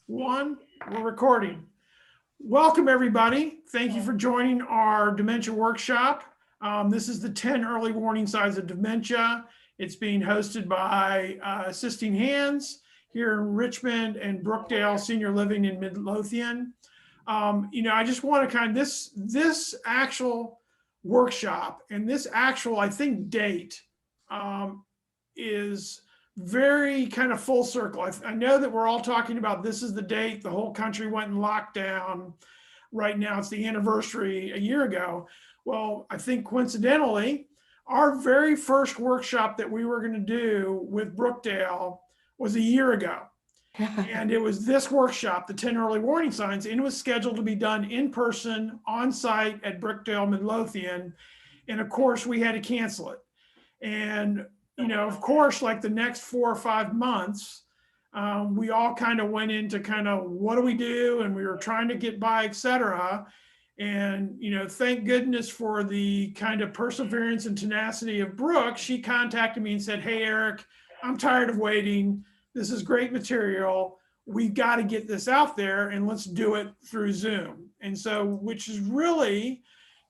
One, we're recording. Welcome, everybody. Thank you for joining our dementia workshop. This is the 10 early warning signs of dementia. It's being hosted by Assisting Hands here in Richmond and Brookdale Senior Living in Midlothian. I just want to kind of this actual workshop and this actual, I think, date is very kind of full circle. I know that we're all talking about this is the date the whole country went in lockdown. Right now, it's the anniversary a year ago. Well, I think coincidentally, our very first workshop that we were going to do with Brookdale was a year ago. And it was this workshop, the 10 early warning signs, and it was scheduled to be done in person on site at Brookdale Midlothian. And of course, we had to cancel it. And of course, like the next 4 or 5 months, we all kind of went into kind of what do we do? And we were trying to get by, et cetera. And, thank goodness for the kind of perseverance and tenacity of Brooke. She contacted me and said, "Hey, Eric, I'm tired of waiting. This is great material. We've got to get this out there and let's do it through Zoom." And so, which is really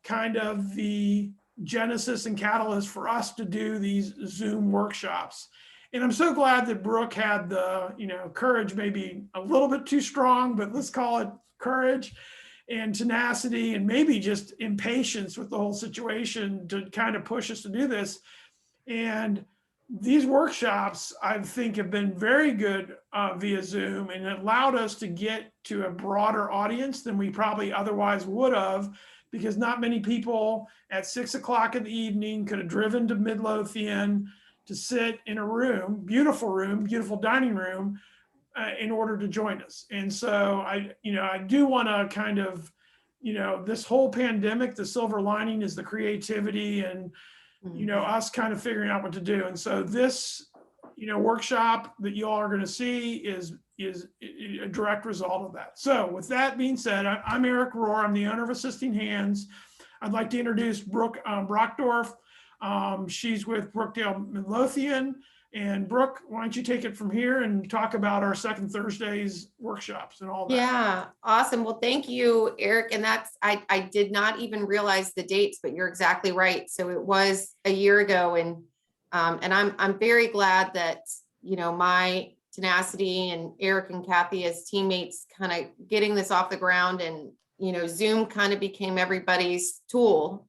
kind of the genesis and catalyst for us to do these Zoom workshops. And I'm so glad that Brooke had the, courage, maybe a little bit too strong, but let's call it courage and tenacity and maybe just impatience with the whole situation to kind of push us to do this. And these workshops, I think, have been very good via Zoom, and it allowed us to get to a broader audience than we probably otherwise would have, because not many people at 6 o'clock in the evening could have driven to Midlothian to sit in a room, beautiful dining room, in order to join us. And so I do want to kind of, this whole pandemic, the silver lining is the creativity and, us kind of figuring out what to do. And so this, workshop that you all are going to see is a direct result of that. So with that being said, I'm Eric Rohr. I'm the owner of Assisting Hands. I'd like to introduce Brooke Brockdorf. She's with Brookdale Midlothian. And Brooke, why don't you take it from here and talk about our second Thursday's workshops and all that? Yeah, awesome. Well, thank you, Eric. And I did not even realize the dates, but you're exactly right. So it was a year ago, and I'm very glad that, my tenacity and Eric and Cathy as teammates kind of getting this off the ground, and Zoom kind of became everybody's tool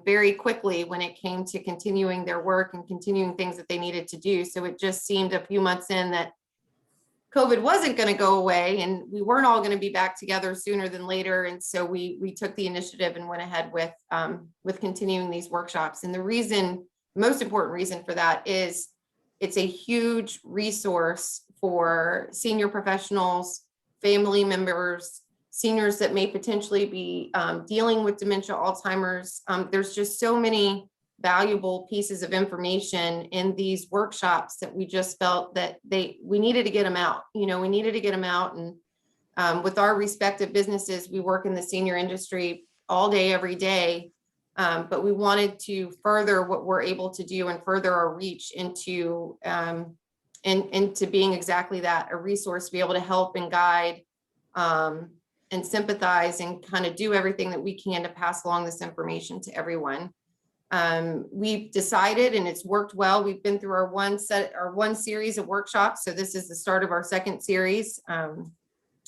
very quickly when it came to continuing their work and continuing things that they needed to do. So it just seemed a few months in that COVID wasn't going to go away, and we weren't all going to be back together sooner than later. And so we took the initiative and went ahead with continuing these workshops. And the most important reason for that is it's a huge resource for senior professionals, family members, seniors that may potentially be dealing with dementia, Alzheimer's. There's just so many valuable pieces of information in these workshops that we just felt that we needed to get them out. We needed to get them out. And with our respective businesses, we work in the senior industry all day, every day. But we wanted to further what we're able to do and further our reach into being exactly that, a resource to be able to help and guide and sympathize and kind of do everything that we can to pass along this information to everyone. We've decided, and it's worked well. We've been through our one series of workshops. So this is the start of our second series.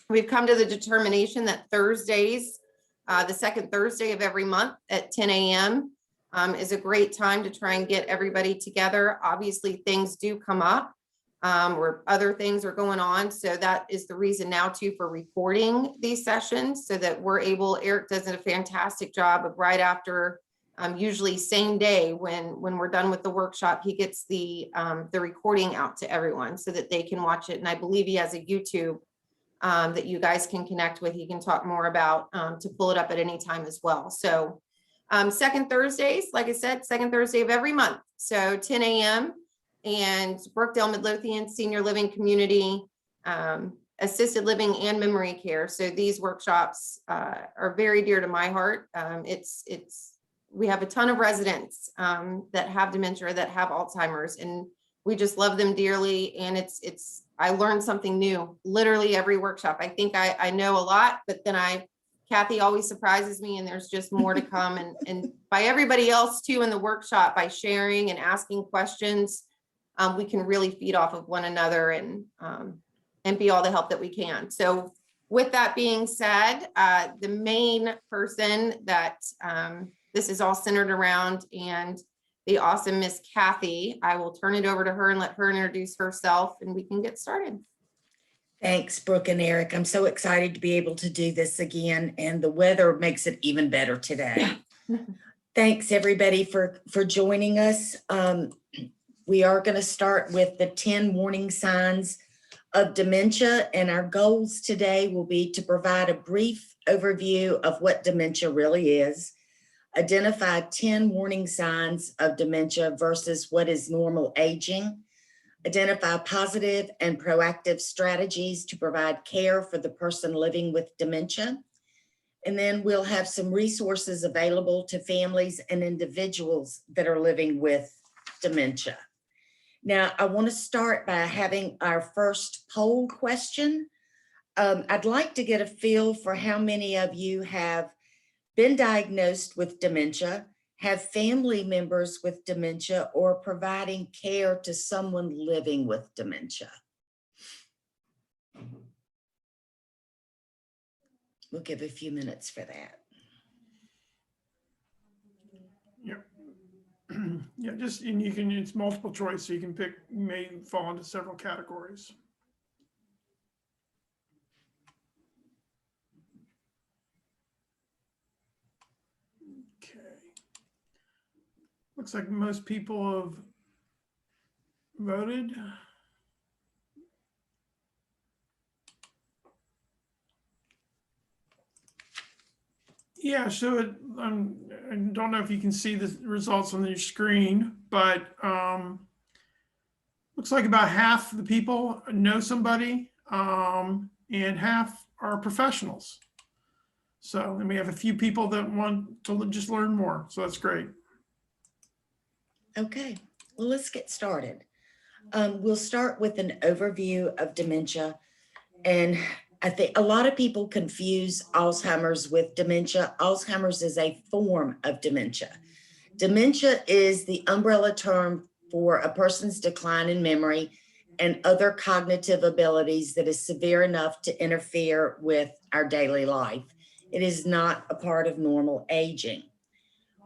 We've come to the determination that Thursdays, the second Thursday of every month at 10 a.m. Is a great time to try and get everybody together. Obviously, things do come up or other things are going on. So that is the reason now too for recording these sessions so that we're able, Eric does a fantastic job of right after, usually same day when we're done with the workshop, he gets the recording out to everyone so that they can watch it. And I believe he has a YouTube that you guys can connect with. He can talk more about to pull it up at any time as well. So second Thursdays, like I said, second Thursday of every month. So 10 a.m. and Brookdale Midlothian Senior Living Community, assisted living and memory care. So these workshops are very dear to my heart. We have a ton of residents that have dementia, that have Alzheimer's, and we just love them dearly. And it's I learned something new, literally every workshop. I think I know a lot, but then Cathy always surprises me, and there's just more to come. And by everybody else too in the workshop, by sharing and asking questions, we can really feed off of one another and be all the help that we can. So with that being said, the main person that this is all centered around, and the awesome Miss Cathy, I will turn it over to her and let her introduce herself, and we can get started. Thanks, Brooke and Eric. I'm so excited to be able to do this again, and the weather makes it even better today. Thanks everybody for joining us. We are going to start with the 10 warning signs of dementia, and our goals today will be to provide a brief overview of what dementia really is, identify 10 warning signs of dementia versus what is normal aging, identify positive and proactive strategies to provide care for the person living with dementia, and then we'll have some resources available to families and individuals that are living with dementia. Now, I want to start by having our first poll question. I'd like to get a feel for how many of you have been diagnosed with dementia, have family members with dementia, or providing care to someone living with dementia. We'll give a few minutes for that. Yep. Yeah, just, and you can, it's multiple choice, so you can pick, you may fall into several categories. Okay. Looks like most people have voted. Yeah, so I don't know if you can see the results on your screen, but looks like about half the people know somebody, and half are professionals. So, and we have a few people that want to just learn more. So that's great. Okay, well, let's get started. We'll start with an overview of dementia. And I think a lot of people confuse Alzheimer's with dementia. Alzheimer's is a form of dementia. Dementia is the umbrella term for a person's decline in memory and other cognitive abilities that is severe enough to interfere with our daily life. It is not a part of normal aging.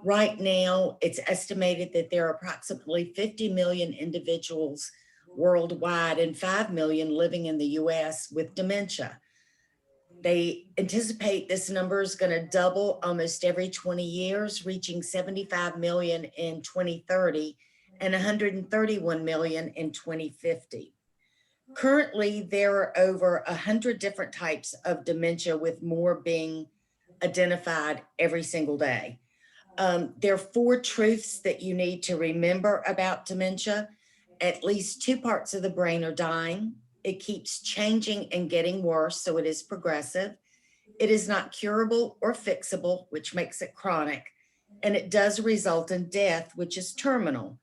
Right now, it's estimated that there are approximately 50 million individuals worldwide and 5 million living in the US with dementia. They anticipate this number is going to double almost every 20 years, reaching 75 million in 2030 and 131 million in 2050. Currently, there are over 100 different types of dementia, with more being identified every single day. There are 4 truths that you need to remember about dementia. At least 2 parts of the brain are dying. It keeps changing and getting worse, so it is progressive. It is not curable or fixable, which makes it chronic. And it does result in death, which is terminal.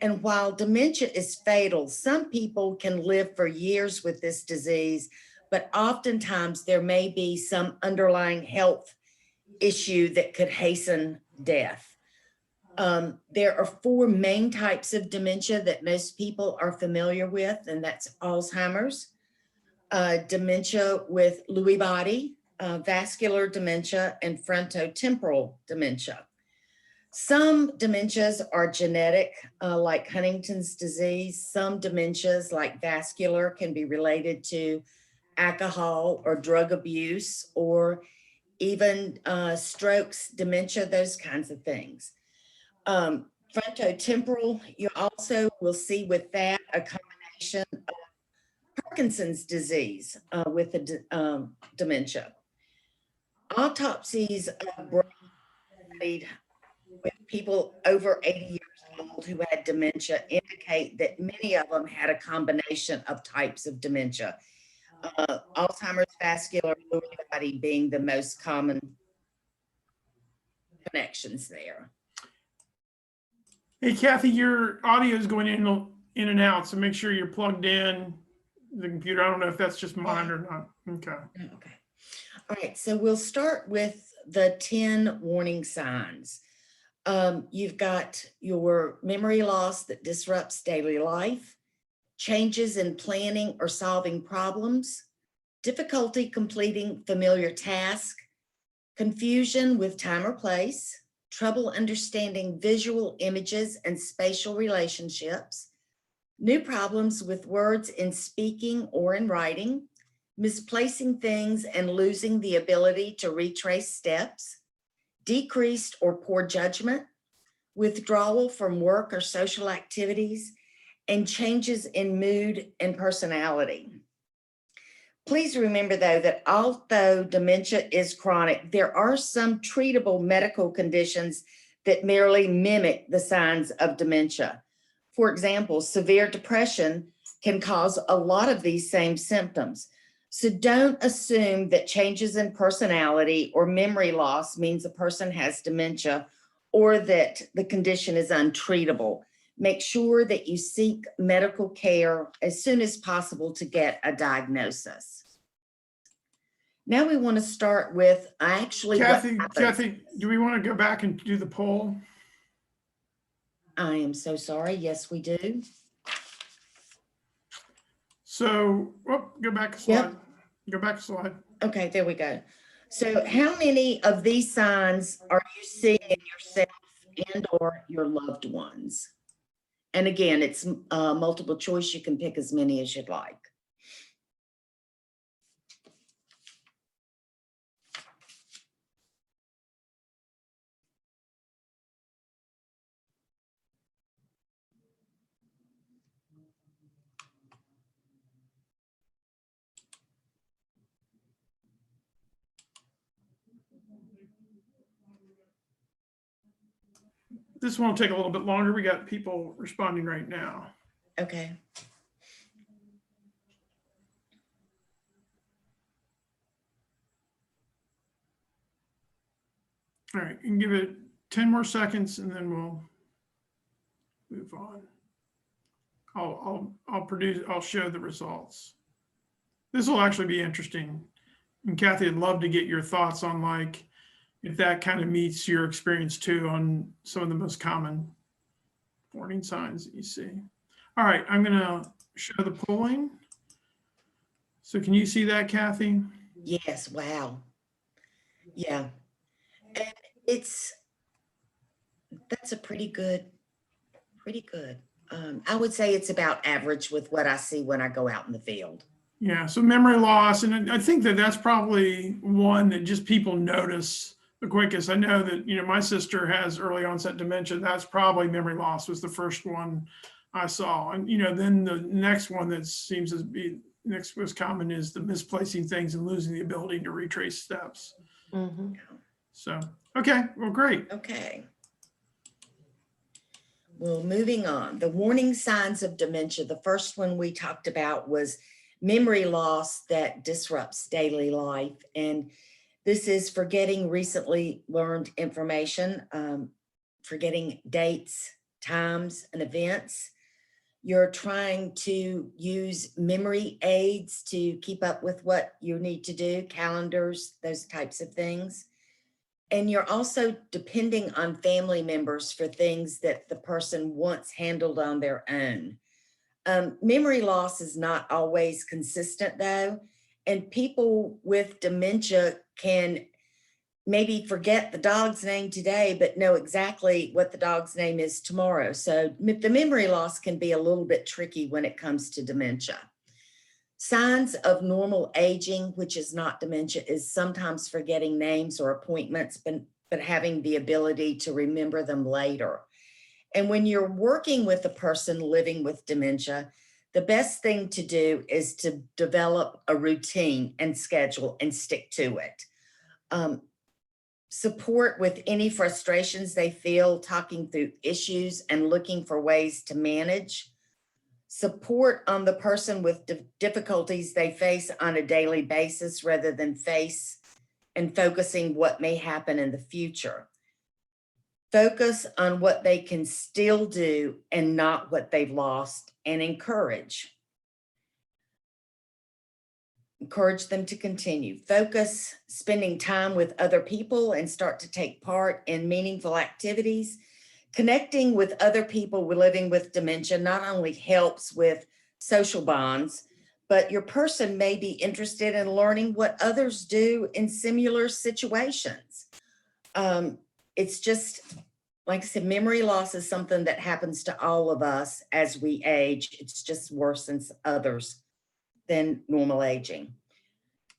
And while dementia is fatal, some people can live for years with this disease, but oftentimes there may be some underlying health issue that could hasten death. There are 4 main types of dementia that most people are familiar with, and that's Alzheimer's, dementia with Lewy body, vascular dementia, and frontotemporal dementia. Some dementias are genetic, like Huntington's disease. Some dementias, like vascular, can be related to alcohol or drug abuse, or even strokes, dementia, those kinds of things. Frontotemporal, you also will see with that a combination of Parkinson's disease with the dementia. Autopsies of brain studied with people over 80 years old who had dementia indicate that many of them had a combination of types of dementia. Alzheimer's, vascular, Lewy body being the most common connections there. Hey, Cathy, your audio is going in and out, so make sure you're plugged in the computer. I don't know if that's just mine or not. Okay. Okay. All right, so we'll start with the 10 warning signs. You've got your memory loss that disrupts daily life, changes in planning or solving problems, difficulty completing familiar tasks, confusion with time or place, trouble understanding visual images and spatial relationships, new problems with words in speaking or in writing, misplacing things and losing the ability to retrace steps, decreased or poor judgment, withdrawal from work or social activities, and changes in mood and personality. Please remember, though, that although dementia is chronic, there are some treatable medical conditions that merely mimic the signs of dementia. For example, severe depression can cause a lot of these same symptoms. So don't assume that changes in personality or memory loss means a person has dementia or that the condition is untreatable. Make sure that you seek medical care as soon as possible to get a diagnosis. Now we want to start with Cathy, do we want to go back and do the poll? I am so sorry. Yes, we do. So, go back a slide. Yep. Go back a slide. Okay, there we go. So how many of these signs are you seeing in yourself and or your loved ones? And again, it's multiple choice. You can pick as many as you'd like. This one will take a little bit longer. We got people responding right now. Okay. All right, you can give it 10 more seconds and then we'll move on. I'll show the results. This will actually be interesting. And Cathy, I'd love to get your thoughts on like, if that kind of meets your experience too on some of the most common warning signs that you see. All right, I'm gonna show the polling. So can you see that, Cathy? Yes, wow. Yeah. And that's a pretty good. I would say it's about average with what I see when I go out in the field. Yeah, so memory loss, and I think that that's probably one that just people notice the quickest. I know that, my sister has early onset dementia. That's probably memory loss was the first one I saw. And, then the next one that seems to be next most common is the misplacing things and losing the ability to retrace steps. Mhm. So, okay, well, great. Okay. Well, moving on, the warning signs of dementia. The first one we talked about was memory loss that disrupts daily life. And this is forgetting recently learned information, forgetting dates, times, and events. You're trying to use memory aids to keep up with what you need to do, calendars, those types of things. And you're also depending on family members for things that the person once handled on their own. Memory loss is not always consistent though, and people with dementia can maybe forget the dog's name today, but know exactly what the dog's name is tomorrow. So the memory loss can be a little bit tricky when it comes to dementia. Signs of normal aging, which is not dementia, is sometimes forgetting names or appointments, but having the ability to remember them later. And when you're working with a person living with dementia, the best thing to do is to develop a routine and schedule and stick to it. Support with any frustrations they feel, talking through issues and looking for ways to manage. Support on the person with difficulties they face on a daily basis rather than face and focusing what may happen in the future. Focus on what they can still do and not what they've lost, and encourage. encourage them to continue. Focus spending time with other people and start to take part in meaningful activities. Connecting with other people living with dementia not only helps with social bonds, but your person may be interested in learning what others do in similar situations. It's just, like I said, memory loss is something that happens to all of us as we age. It's just worse than others than normal aging.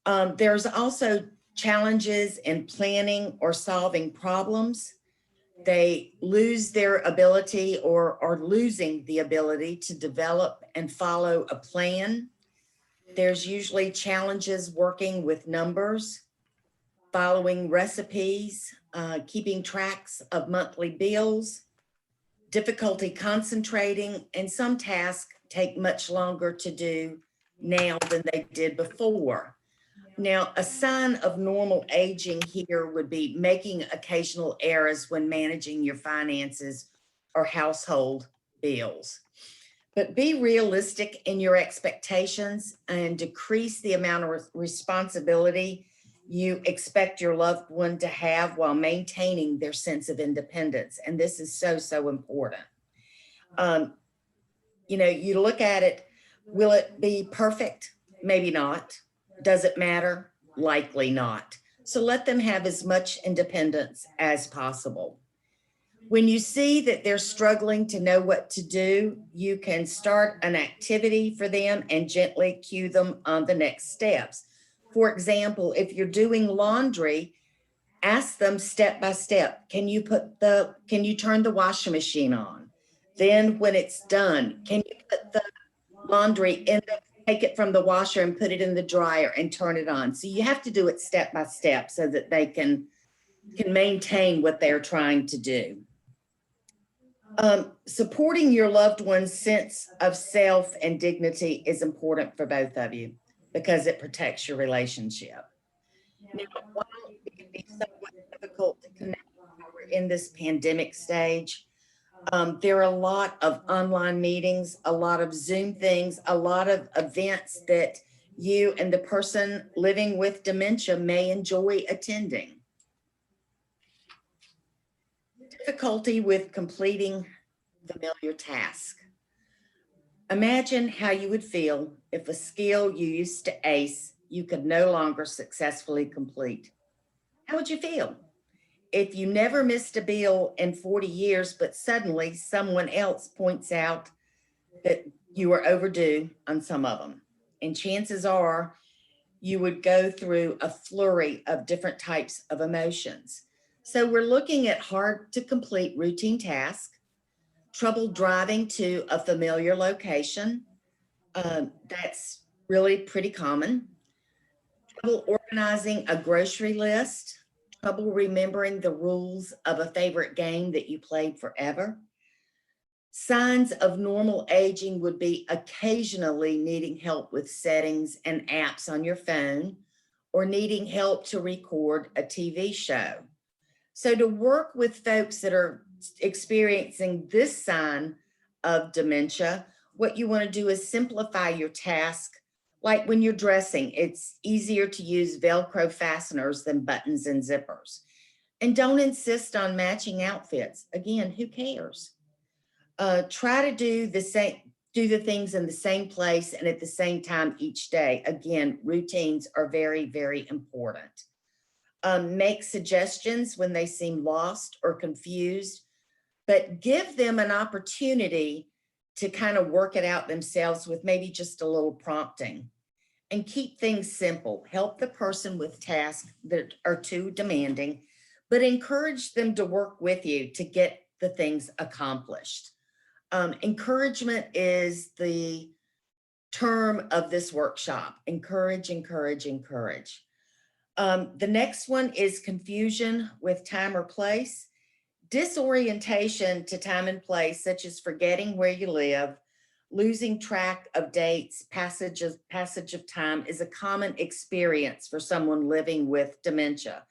There's also challenges in planning or solving problems. They lose their ability or are losing the ability to develop and follow a plan. There's usually challenges working with numbers, following recipes, keeping tracks of monthly bills, difficulty concentrating, and some tasks take much longer to do now than they did before. Now, a sign of normal aging here would be making occasional errors when managing your finances or household bills. But be realistic in your expectations and decrease the amount of responsibility you expect your loved one to have while maintaining their sense of independence. And this is so, so important. You look at it, will it be perfect? Maybe not. Does it matter? Likely not. So let them have as much independence as possible. When you see that they're struggling to know what to do, you can start an activity for them and gently cue them on the next steps. For example, if you're doing laundry, ask them step by step, can you turn the washing machine on? Then when it's done, can you put the laundry take it from the washer and put it in the dryer and turn it on? So you have to do it step by step so that they can maintain what they're trying to do. Supporting your loved one's sense of self and dignity is important for both of you because it protects your relationship. Now, while it can be somewhat difficult to connect while we're in this pandemic stage, there are a lot of online meetings, a lot of Zoom things, a lot of events that you and the person living with dementia may enjoy attending. Difficulty with completing familiar tasks. Imagine how you would feel if a skill you used to ace, you could no longer successfully complete. How would you feel? If you never missed a bill in 40 years, but suddenly someone else points out that you were overdue on some of them. And chances are you would go through a flurry of different types of emotions. So we're looking at hard to complete routine tasks, trouble driving to a familiar location. That's really pretty common. Trouble organizing a grocery list, trouble remembering the rules of a favorite game that you played forever. Signs of normal aging would be occasionally needing help with settings and apps on your phone or needing help to record a TV show. So to work with folks that are experiencing this sign of dementia, what you want to do is simplify your task. Like when you're dressing, it's easier to use Velcro fasteners than buttons and zippers. And don't insist on matching outfits. Again, who cares? Try to do the things in the same place and at the same time each day. Again, routines are very, very important. Make suggestions when they seem lost or confused, but give them an opportunity to kind of work it out themselves with maybe just a little prompting. And keep things simple. Help the person with tasks that are too demanding, but encourage them to work with you to get the things accomplished. Encouragement is the term of this workshop. Encourage, encourage, encourage. The next one is confusion with time or place. Disorientation to time and place, such as forgetting where you live, losing track of dates, passage of time is a common experience for someone living with dementia.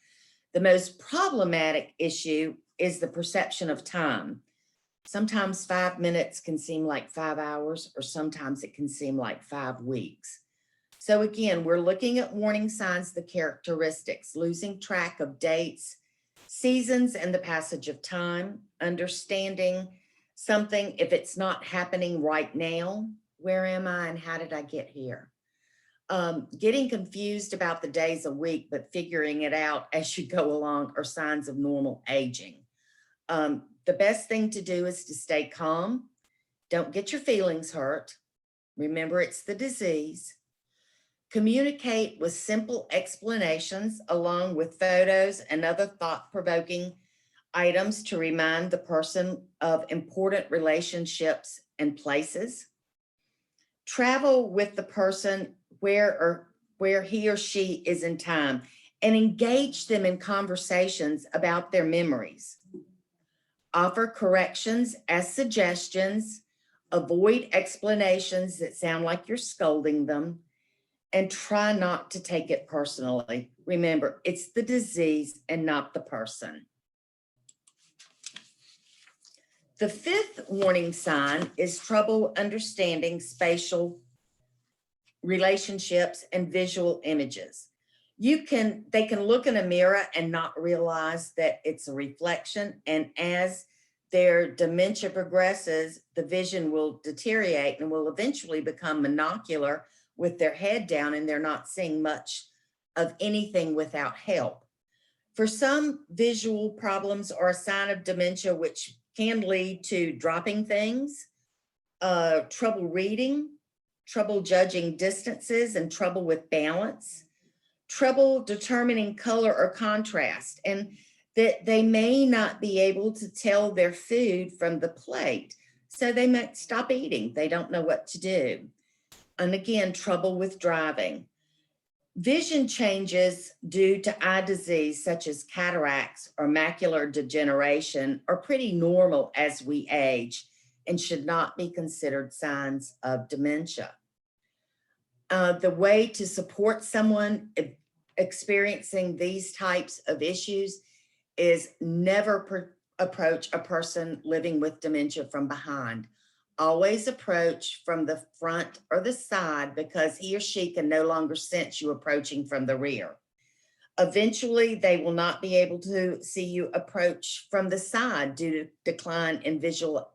The most problematic issue is the perception of time. Sometimes 5 minutes can seem like 5 hours, or sometimes it can seem like 5 weeks. So again, we're looking at warning signs, the characteristics, losing track of dates, seasons, and the passage of time, understanding something if it's not happening right now. Where am I and how did I get here? Getting confused about the days a week, but figuring it out as you go along are signs of normal aging. The best thing to do is to stay calm. Don't get your feelings hurt. Remember, it's the disease. Communicate with simple explanations along with photos and other thought-provoking items to remind the person of important relationships and places. Travel with the person where he or she is in time and engage them in conversations about their memories. Offer corrections as suggestions, avoid explanations that sound like you're scolding them, and try not to take it personally. Remember, it's the disease and not the person. The fifth warning sign is trouble understanding spatial relationships and visual images. They can look in a mirror and not realize that it's a reflection. And as their dementia progresses, the vision will deteriorate and will eventually become monocular with their head down, and they're not seeing much of anything without help. For some, visual problems are a sign of dementia, which can lead to dropping things, trouble reading, trouble judging distances, and trouble with balance, trouble determining color or contrast, and that they may not be able to tell their food from the plate. So they might stop eating. They don't know what to do. And again, trouble with driving. Vision changes due to eye disease, such as cataracts or macular degeneration, are pretty normal as we age and should not be considered signs of dementia. The way to support someone experiencing these types of issues is never approach a person living with dementia from behind. Always approach from the front or the side, because he or she can no longer sense you approaching from the rear. Eventually, they will not be able to see you approach from the side due to decline in visual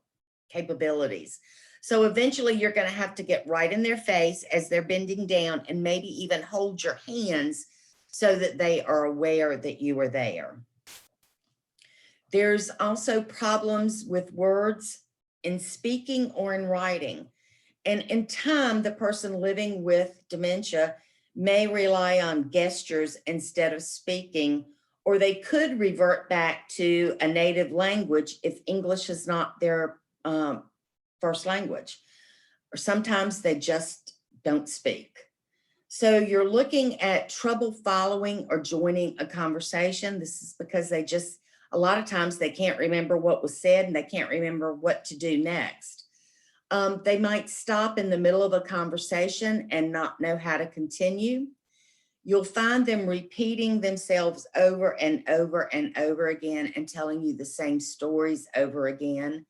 capabilities. So eventually you're going to have to get right in their face as they're bending down and maybe even hold your hands so that they are aware that you are there. There's also problems with words in speaking or in writing. And in time, the person living with dementia may rely on gestures instead of speaking, or they could revert back to a native language if English is not their first language, or sometimes they just don't speak. So you're looking at trouble following or joining a conversation. This is because a lot of times they can't remember what was said and they can't remember what to do next. They might stop in the middle of a conversation and not know how to continue. You'll find them repeating themselves over and over and over again and telling you the same stories over again.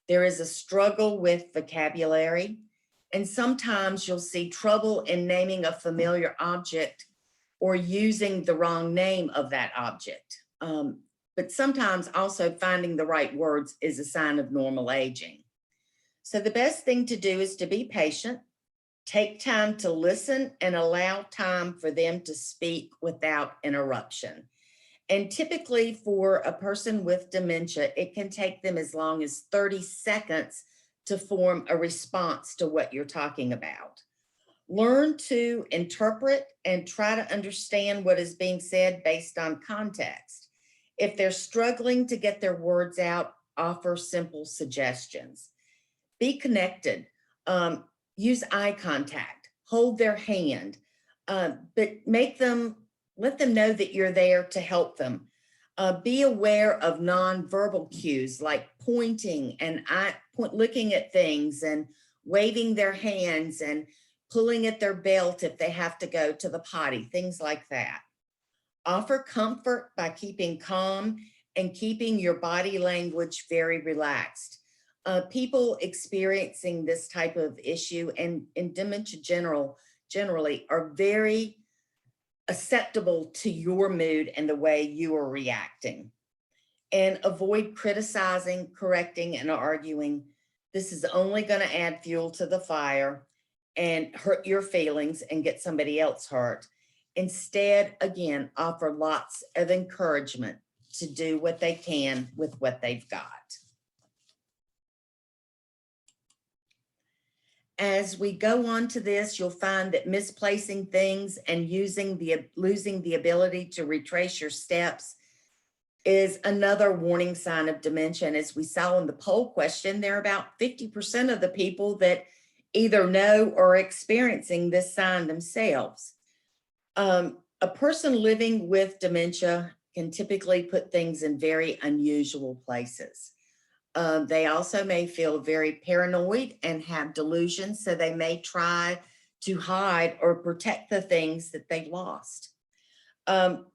There is a struggle with vocabulary, and sometimes you'll see trouble in naming a familiar object or using the wrong name of that object. But sometimes also finding the right words is a sign of normal aging. So the best thing to do is to be patient, take time to listen, and allow time for them to speak without interruption. And typically for a person with dementia, it can take them as long as 30 seconds to form a response to what you're talking about. Learn to interpret and try to understand what is being said based on context. If they're struggling to get their words out, offer simple suggestions. Be connected, use eye contact, hold their hand, but let them know that you're there to help them. Be aware of nonverbal cues like pointing and looking at things and waving their hands and pulling at their belt if they have to go to the potty, things like that. Offer comfort by keeping calm and keeping your body language very relaxed. People experiencing this type of issue and in dementia general generally are very acceptable to your mood and the way you are reacting. And avoid criticizing, correcting, and arguing. This is only going to add fuel to the fire and hurt your feelings and get somebody else hurt. Instead, again, offer lots of encouragement to do what they can with what they've got. As we go on to this, you'll find that misplacing things and losing the ability to retrace your steps is another warning sign of dementia. And as we saw in the poll question, there are about 50% of the people that either know or are experiencing this sign themselves. A person living with dementia can typically put things in very unusual places. They also may feel very paranoid and have delusions, so they may try to hide or protect the things that they lost.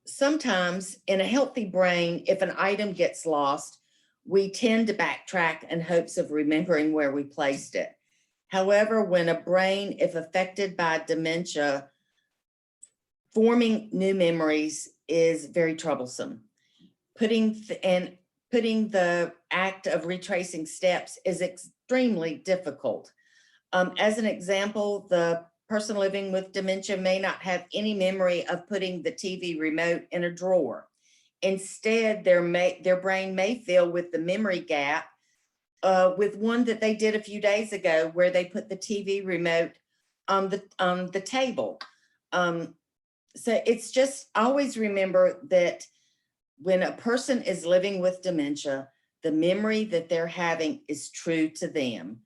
Sometimes in a healthy brain, if an item gets lost, we tend to backtrack in hopes of remembering where we placed it. However, when a brain, if affected by dementia, forming new memories is very troublesome. Putting the act of retracing steps is extremely difficult. As an example, the person living with dementia may not have any memory of putting the TV remote in a drawer. Instead, their brain may fill with the memory gap with one that they did a few days ago where they put the TV remote on the table. So it's just always remember that when a person is living with dementia, the memory that they're having is true to them.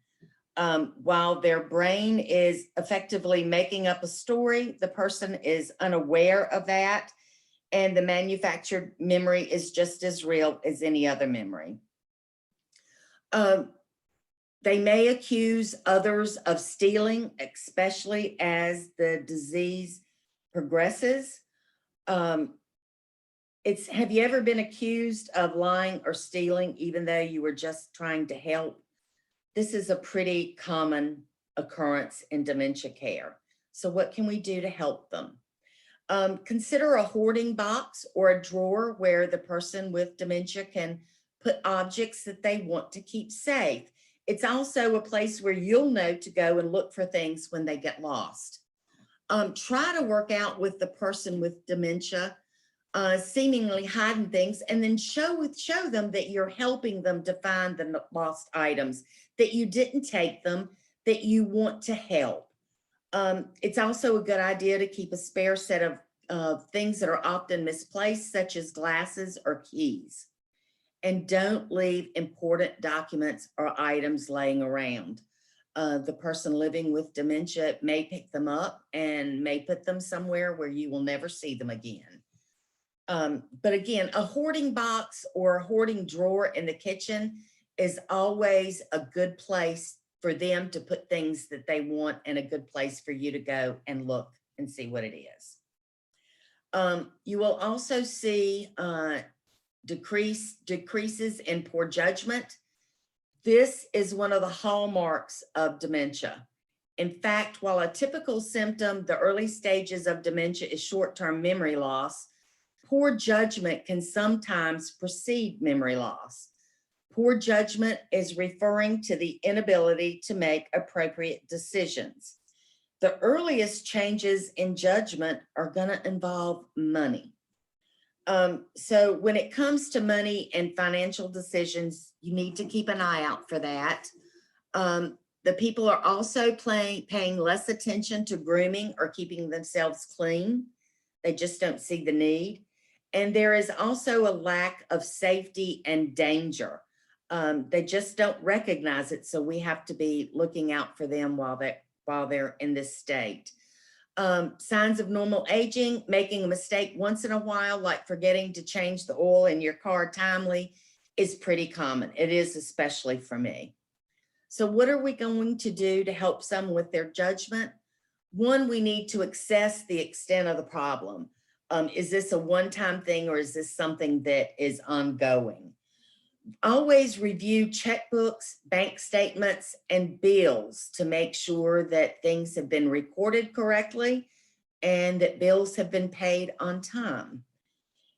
While their brain is effectively making up a story, the person is unaware of that, and the manufactured memory is just as real as any other memory. They may accuse others of stealing, especially as the disease progresses. Have you ever been accused of lying or stealing, even though you were just trying to help? This is a pretty common occurrence in dementia care. So what can we do to help them? Consider a hoarding box or a drawer where the person with dementia can put objects that they want to keep safe. It's also a place where you'll know to go and look for things when they get lost. Try to work out with the person with dementia, seemingly hiding things, and then show them that you're helping them to find the lost items, that you didn't take them, that you want to help. It's also a good idea to keep a spare set of things that are often misplaced, such as glasses or keys. And don't leave important documents or items laying around. The person living with dementia may pick them up and may put them somewhere where you will never see them again. But again, a hoarding box or a hoarding drawer in the kitchen is always a good place for them to put things that they want, and a good place for you to go and look and see what it is. You will also see decreases in poor judgment. This is one of the hallmarks of dementia. In fact, while a typical symptom, the early stages of dementia is short-term memory loss, poor judgment can sometimes precede memory loss. Poor judgment is referring to the inability to make appropriate decisions. The earliest changes in judgment are going to involve money. So when it comes to money and financial decisions, you need to keep an eye out for that. The people are also paying less attention to grooming or keeping themselves clean. They just don't see the need. And there is also a lack of safety and danger. They just don't recognize it. So we have to be looking out for them while they're in this state. Signs of normal aging: making a mistake once in a while, like forgetting to change the oil in your car timely, is pretty common. It is, especially for me. So what are we going to do to help someone with their judgment? One, we need to assess the extent of the problem. Is this a one-time thing, or is this something that is ongoing? Always review checkbooks, bank statements, and bills to make sure that things have been recorded correctly and that bills have been paid on time.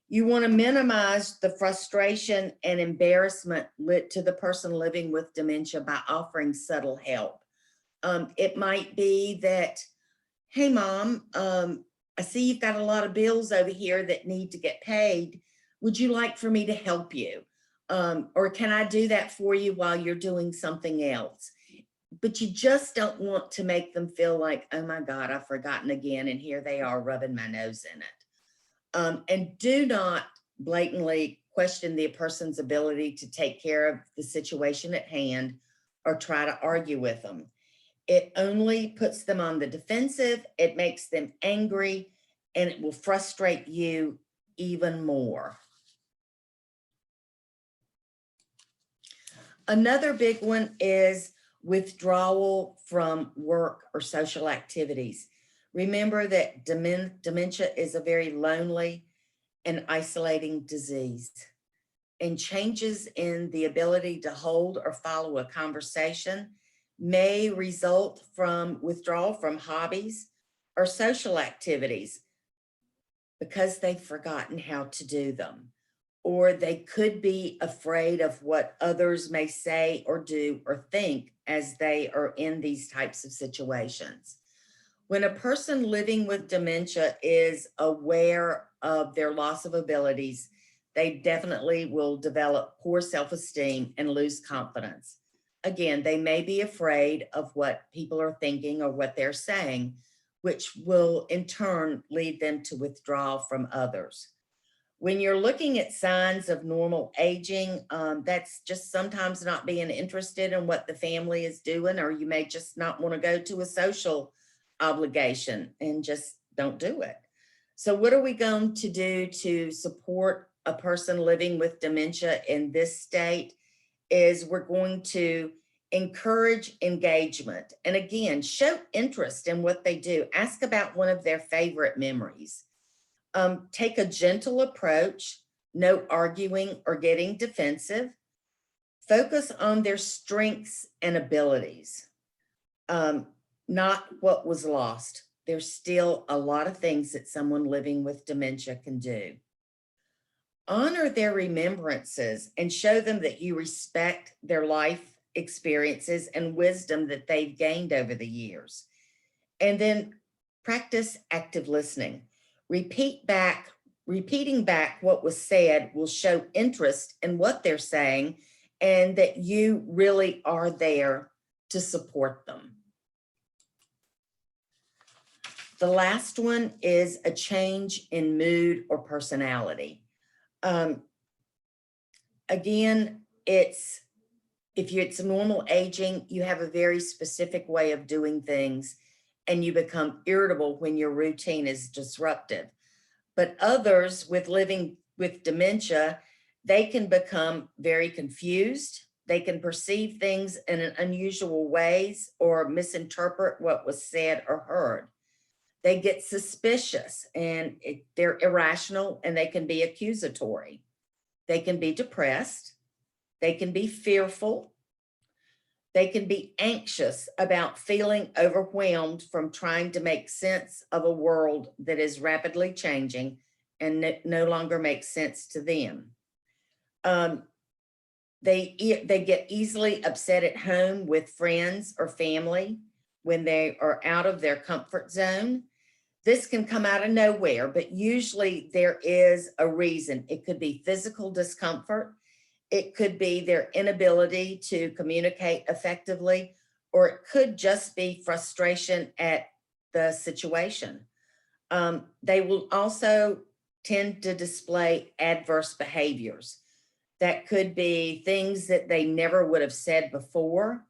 You want to minimize the frustration and embarrassment to the person living with dementia by offering subtle help. It might be that, hey, Mom, I see you've got a lot of bills over here that need to get paid. Would you like for me to help you? Or can I do that for you while you're doing something else? But you just don't want to make them feel like, oh my God, I've forgotten again, and here they are rubbing my nose in it. And do not blatantly question the person's ability to take care of the situation at hand or try to argue with them. It only puts them on the defensive, it makes them angry, and it will frustrate you even more. Another big one is withdrawal from work or social activities. Remember that dementia is a very lonely and isolating disease, and changes in the ability to hold or follow a conversation may result from withdrawal from hobbies or social activities because they've forgotten how to do them, or they could be afraid of what others may say or do or think as they are in these types of situations. When a person living with dementia is aware of their loss of abilities, they definitely will develop poor self-esteem and lose confidence. Again, they may be afraid of what people are thinking or what they're saying, which will in turn lead them to withdraw from others. When you're looking at signs of normal aging, that's just sometimes not being interested in what the family is doing, or you may just not want to go to a social obligation and just don't do it. So what are we going to do to support a person living with dementia in this state? Is we're going to encourage engagement. And again, show interest in what they do. Ask about one of their favorite memories. Take a gentle approach, no arguing or getting defensive. Focus on their strengths and abilities, not what was lost. There's still a lot of things that someone living with dementia can do. Honor their remembrances and show them that you respect their life experiences and wisdom that they've gained over the years. And then practice active listening. Repeating back what was said will show interest in what they're saying and that you really are there to support them. The last one is a change in mood or personality. Again, if it's normal aging, you have a very specific way of doing things and you become irritable when your routine is disruptive. But others with living with dementia, they can become very confused. They can perceive things in unusual ways or misinterpret what was said or heard. They get suspicious and they're irrational and they can be accusatory. They can be depressed. They can be fearful. They can be anxious about feeling overwhelmed from trying to make sense of a world that is rapidly changing and no longer makes sense to them. They get easily upset at home with friends or family when they are out of their comfort zone. This can come out of nowhere, but usually there is a reason. It could be physical discomfort. It could be their inability to communicate effectively, or it could just be frustration at the situation. They will also tend to display adverse behaviors. That could be things that they never would have said before,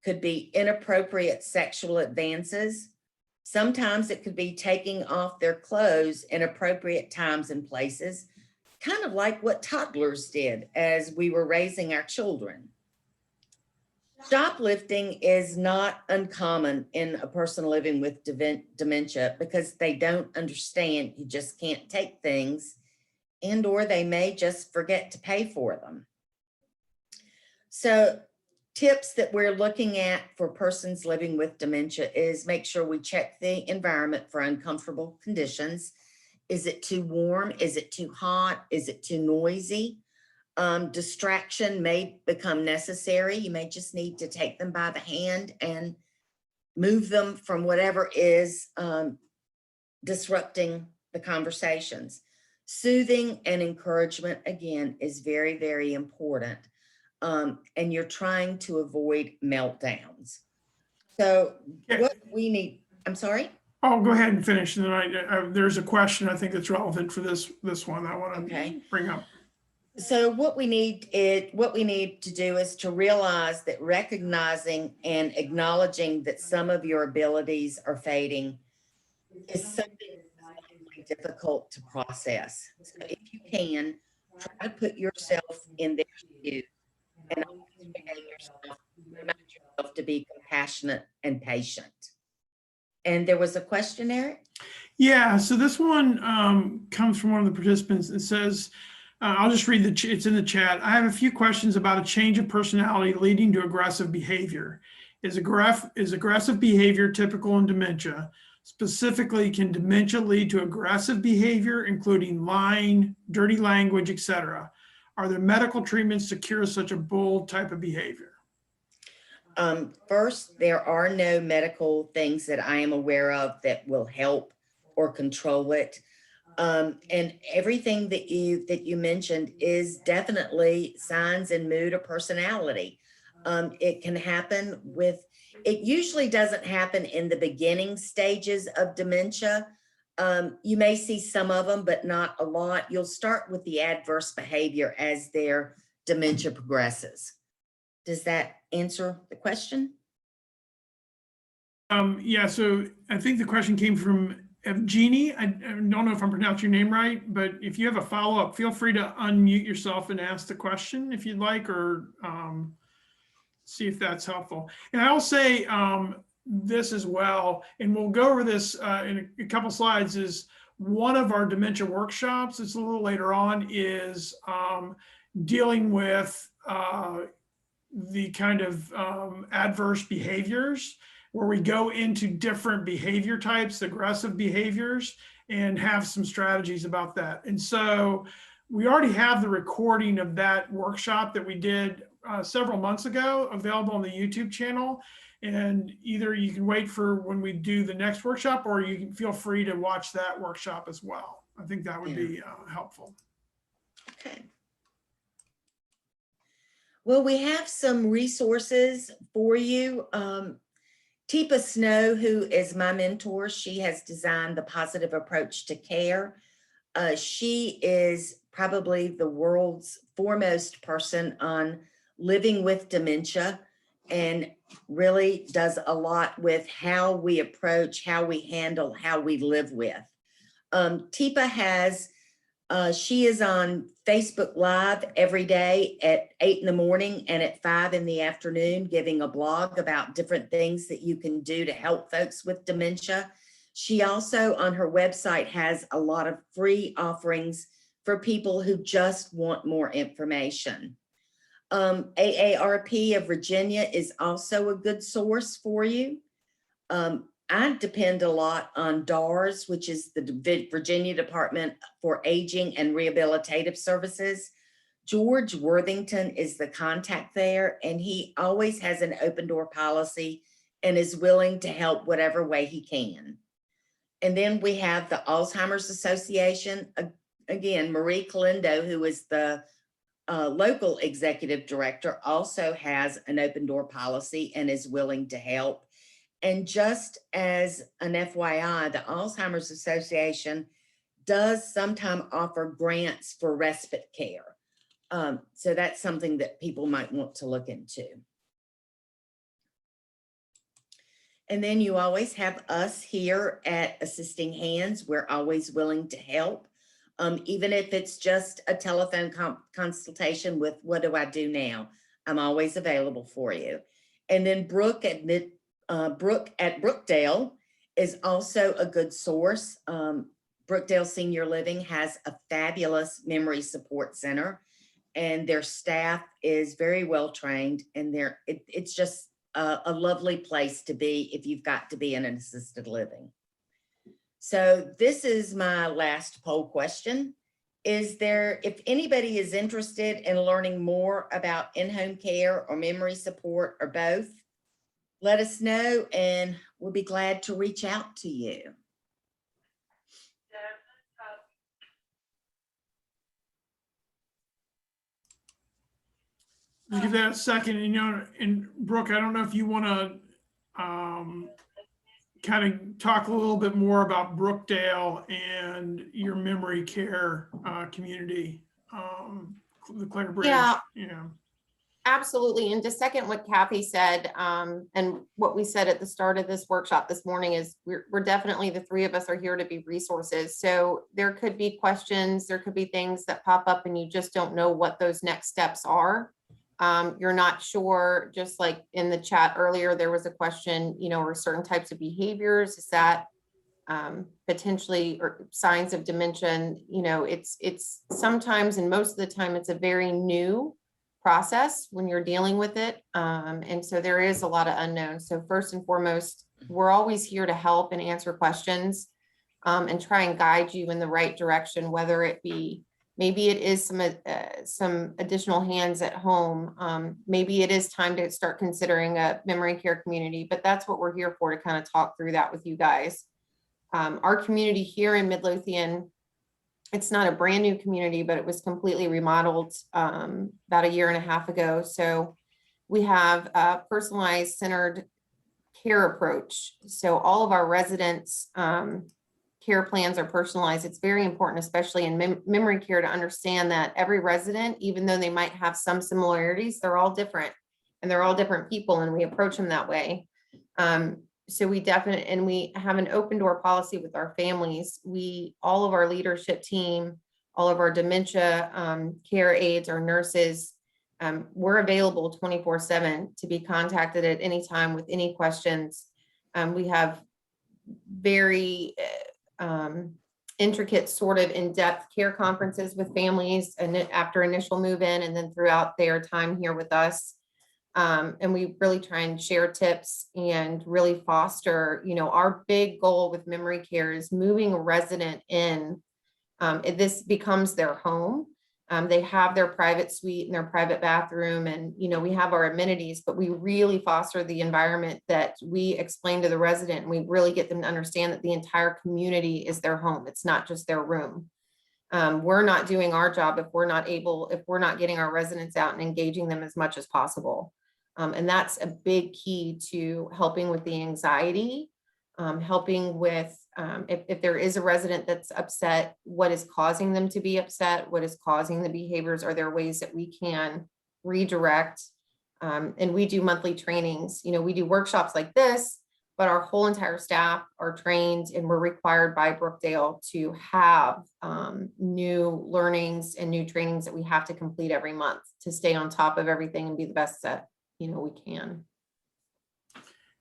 could be inappropriate sexual advances. Sometimes it could be taking off their clothes in appropriate times and places, kind of like what toddlers did as we were raising our children. Shoplifting is not uncommon in a person living with dementia because they don't understand you just can't take things, and or they may just forget to pay for them. So tips that we're looking at for persons living with dementia is make sure we check the environment for uncomfortable conditions. Is it too warm? Is it too hot? Is it too noisy? Distraction may become necessary. You may just need to take them by the hand and move them from whatever is disrupting the conversations. Soothing and encouragement, again, is very, very important. And you're trying to avoid meltdowns. So what we need, I'm sorry? I'll go ahead and finish. And then there's a question I think that's relevant for this one I want to bring up. So what we need to do is to realize that recognizing and acknowledging that some of your abilities are fading is something that's difficult to process. So if you can, try to put yourself in their shoes and remind yourself to be compassionate and patient. And there was a question, Eric? Yeah, so this one comes from one of the participants. It says, I'll just read it's in the chat. I have a few questions about a change of personality leading to aggressive behavior. Is aggressive behavior typical in dementia? Specifically, can dementia lead to aggressive behavior, including lying, dirty language, etc.? Are there medical treatments to cure such a bold type of behavior? First, there are no medical things that I am aware of that will help or control it. And everything that you mentioned is definitely signs and mood or personality. It can happen it usually doesn't happen in the beginning stages of dementia. You may see some of them, but not a lot. You'll start with the adverse behavior as their dementia progresses. Does that answer the question? Yeah, so I think the question came from Evgeny. I don't know if I'm pronouncing your name right, but if you have a follow-up, feel free to unmute yourself and ask the question if you'd like, or see if that's helpful. And I'll say this as well, and we'll go over this in a couple slides, is one of our dementia workshops, it's a little later on, is dealing with the kind of adverse behaviors, where we go into different behavior types, aggressive behaviors, and have some strategies about that. And so we already have the recording of that workshop that we did several months ago available on the YouTube channel. And either you can wait for when we do the next workshop, or you can feel free to watch that workshop as well. I think that would be helpful. Okay. Well, we have some resources for you. Teepa Snow, who is my mentor, she has designed the Positive Approach to Care. She is probably the world's foremost person on living with dementia, and really does a lot with how we approach, how we handle, how we live with. Teepa has, she is on Facebook Live every day at 8 in the morning and at 5 in the afternoon, giving a blog about different things that you can do to help folks with dementia. She also on her website has a lot of free offerings for people who just want more information. AARP of Virginia is also a good source for you. I depend a lot on DARS, which is the Virginia Department for Aging and Rehabilitative Services. George Worthington is the contact there, and he always has an open door policy and is willing to help whatever way he can. And then we have the Alzheimer's Association. Again, Marie Calindo, who is the local executive director, also has an open door policy and is willing to help. And just as an FYI, the Alzheimer's Association does sometimes offer grants for respite care. So that's something that people might want to look into. And then you always have us here at Assisting Hands. We're always willing to help. Even if it's just a telephone consultation with what do I do now? I'm always available for you. And then Brooke at Brookdale is also a good source. Brookdale Senior Living has a fabulous memory support center, and their staff is very well trained, and it's just a lovely place to be if you've got to be in an assisted living. So this is my last poll question. If anybody is interested in learning more about in-home care or memory support or both, let us know and we'll be glad to reach out to you. Just give that a second. And, and Brooke, I don't know if you want to kind of talk a little bit more about Brookdale and your memory care community, the Clare Bridge. Yeah. Absolutely. And to second what Cathy said, and what we said at the start of this workshop this morning is we're definitely, the three of us are here to be resources. So there could be questions, there could be things that pop up and you just don't know what those next steps are. You're not sure, just like in the chat earlier, there was a question, are certain types of behaviors, is that potentially or signs of dementia? It's sometimes, and most of the time, it's a very new process when you're dealing with it. And so there is a lot of unknowns. So first and foremost, we're always here to help and answer questions and try and guide you in the right direction, whether it be, maybe it is some additional hands at home. Maybe it is time to start considering a memory care community, but that's what we're here for, to kind of talk through that with you guys. Our community here in Midlothian, it's not a brand new community, but it was completely remodeled about a year and a half ago. So we have a personalized centered care approach. So all of our residents' care plans are personalized. It's very important, especially in memory care, to understand that every resident, even though they might have some similarities, they're all different and they're all different people, and we approach them that way. So we have an open door policy with our families. All of our leadership team, all of our dementia care aides, our nurses, we're available 24/7 to be contacted at any time with any questions. We have very intricate, sort of in-depth care conferences with families, and after initial move-in and then throughout their time here with us. And we really try and share tips and really foster, our big goal with memory care is moving a resident in. This becomes their home. They have their private suite and their private bathroom, and, we have our amenities, but we really foster the environment that we explain to the resident, and we really get them to understand that the entire community is their home. It's not just their room. We're not doing our job if we're not getting our residents out and engaging them as much as possible. And that's a big key to helping with the anxiety, helping with, if there is a resident that's upset, what is causing them to be upset, what is causing the behaviors, are there ways that we can redirect? And we do monthly trainings. We do workshops like this, but our whole entire staff are trained, and we're required by Brookdale to have new learnings and new trainings that we have to complete every month to stay on top of everything and be the best that we can.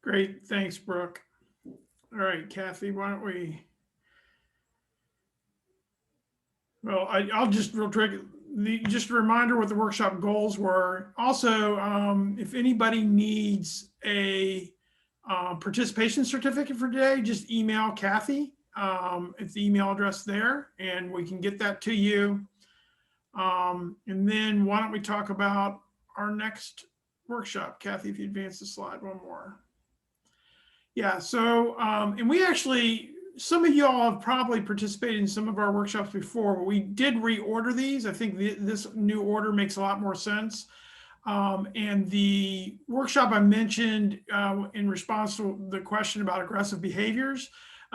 Great, thanks, Brooke. All right, Cathy, why don't we? Well, I'll just real quick, just a reminder what the workshop goals were. Also, if anybody needs a participation certificate for today, just email Cathy. It's the email address there, and we can get that to you. And then why don't we talk about our next workshop? Cathy, if you advance the slide one more. Yeah, so, and we actually, some of y'all have probably participated in some of our workshops before, but we did reorder these. I think this new order makes a lot more sense. And the workshop I mentioned in response to the question about aggressive behaviors,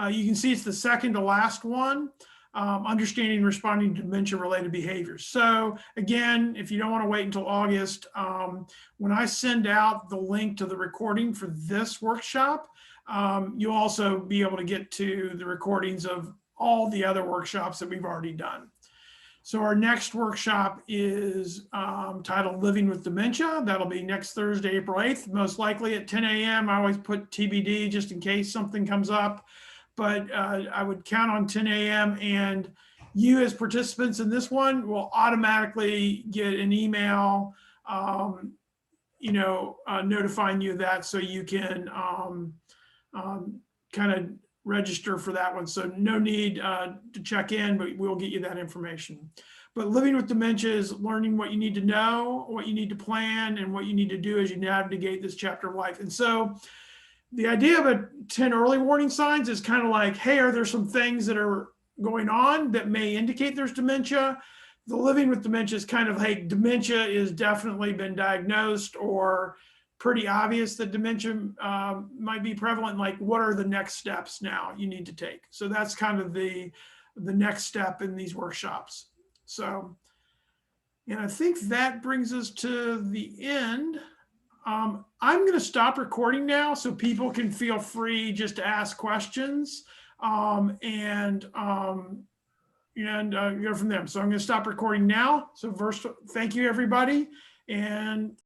you can see it's the second to last one. Understanding and responding to dementia-related behaviors. So again, if you don't want to wait until August, when I send out the link to the recording for this workshop, you'll also be able to get to the recordings of all the other workshops that we've already done. So our next workshop is titled Living with Dementia. That'll be next Thursday, April 8th, most likely at 10 a.m. I always put TBD just in case something comes up. But I would count on 10 a.m. And you as participants in this one will automatically get an email, notifying you of that, so you can kind of register for that one. So no need to check in, but we'll get you that information. But living with dementia is learning what you need to know, what you need to plan, and what you need to do as you navigate this chapter of life. And so the idea of a 10 early warning signs is kind of like, hey, are there some things that are going on that may indicate there's dementia? The living with dementia is kind of, hey, dementia is definitely been diagnosed, or pretty obvious that dementia might be prevalent. Like, what are the next steps now you need to take? So that's kind of the next step in these workshops. So, and I think that brings us to the end. I'm going to stop recording now so people can feel free just to ask questions and go from them. So I'm going to stop recording now. So first, thank you, everybody. And